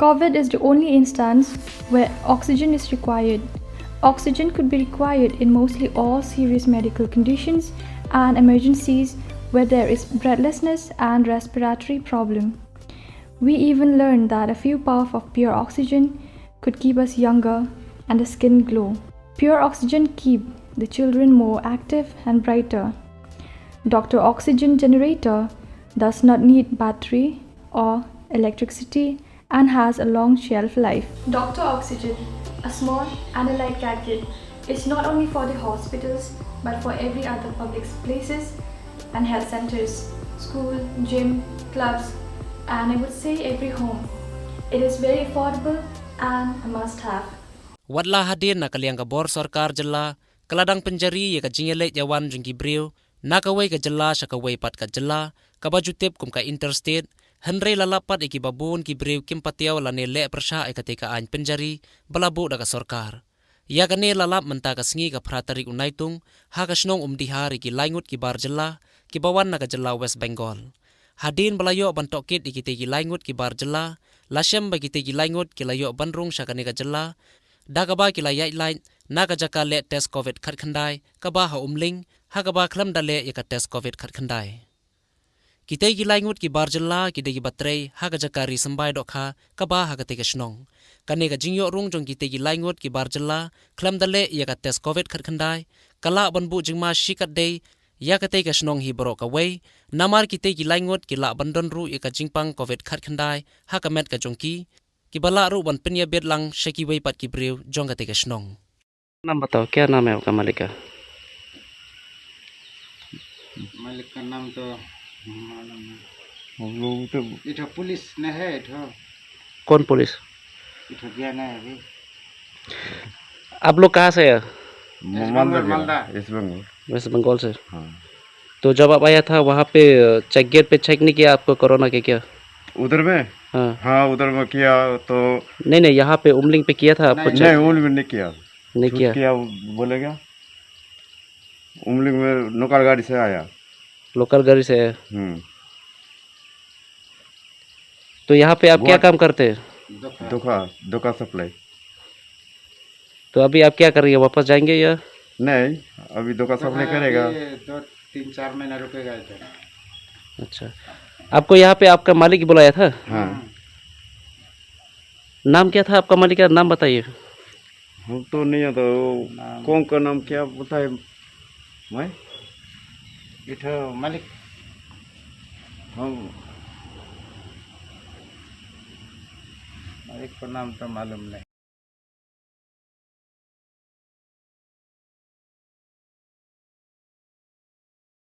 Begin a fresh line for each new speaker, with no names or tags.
COVID is the only instance where oxygen is required. Oxygen could be required in mostly all serious medical conditions and emergencies where there is breathlessness and respiratory problem. We even learned that a few puffs of pure oxygen could keep us younger and the skin glow. Pure oxygen keep the children more active and brighter. Dr. Oxygen generator does not need battery or electricity and has a long shelf life. Dr. Oxygen, a small and a light gadget, is not only for the hospitals but for every other public places and health centers, school, gym, clubs, and I would say every home. It is very affordable and a must-have.
Wadlah hadir na kaliang kabor sarkar jela keladang penjari ya ka jingele jawan jengki brio nakawai ka jela sakawai pat ka jela kabajutip kum ka interstate henry lalapat iki babun ki brio kim patiaw lane le persha ikatika an penjari balabu da ka sarkar ya kane lalap menta ka sngi ka pratari unaitung ha ka snong umdihar iki laingut ki bar jela ki bawan na ka jela West Bengal hadin balayo bantokit iki tegi laingut ki bar jela lasem bagi tegi laingut ki layo bandrung sakane ka jela Dagaba kila yai lain naga jaka le test covid khat khandai kaba ha umling ha kaba khlam dale ya ka test covid khat khandai kitei gi laingut ki barjalla ki degi batrei ha ga jaka ri sambai dokha kaba ha ka te ka snong kane ga jingyo rung jong kitei gi laingut ki barjalla khlam dale ya ka test covid khat khandai kala banbu jingma shikat dei ya ka te ka snong hi bro ka wei namar kitei gi laingut ki la bandon ru ya ka jingpang covid khat khandai ha ka met ka jongki Kibala ru wan penya bet lang shaki wei pat ki brew jong ka teke snong. नाम बताओ क्या नाम है आपका मालिक का
मालिक का नाम तो मालूम नहीं हम लोग तो इधर पुलिस न है इधर
कौन पुलिस
इधर गया ना अभी
आप लोग कहाँ से है
मालदा
वेस्ट बंगाल से
हाँ
तो जब आप आया था वहाँ पे चेक गेट पे चेक नहीं किया आपको कोरोना के क्या
उधर में
हाँ
हाँ उधर में किया तो
नहीं यहाँ पे उमलिंग पे किया था आपको
नहीं
चेक
उमलिंग में नहीं किया
नहीं
झूठ
किया
किया बोलेगा उमलिंग में लोकल गाड़ी से आया
लोकल गाड़ी से है तो यहाँ पे आप क्या काम करते हैं
दुका सप्लाई
तो अभी आप क्या कर रही है वापस जाएंगे या
नहीं अभी दुका सप्लाई करेगा
2-3-4 महीना रुकेगा इधर
अच्छा आपको यहाँ पे आपका मालिक ही बुलाया था
हाँ
नाम क्या था आपका मालिक का नाम बताइए
हम तो नहीं आता वो कौन का नाम क्या बताए मैं
इधर मालिक
हम
मालिक का नाम तो मालूम नहीं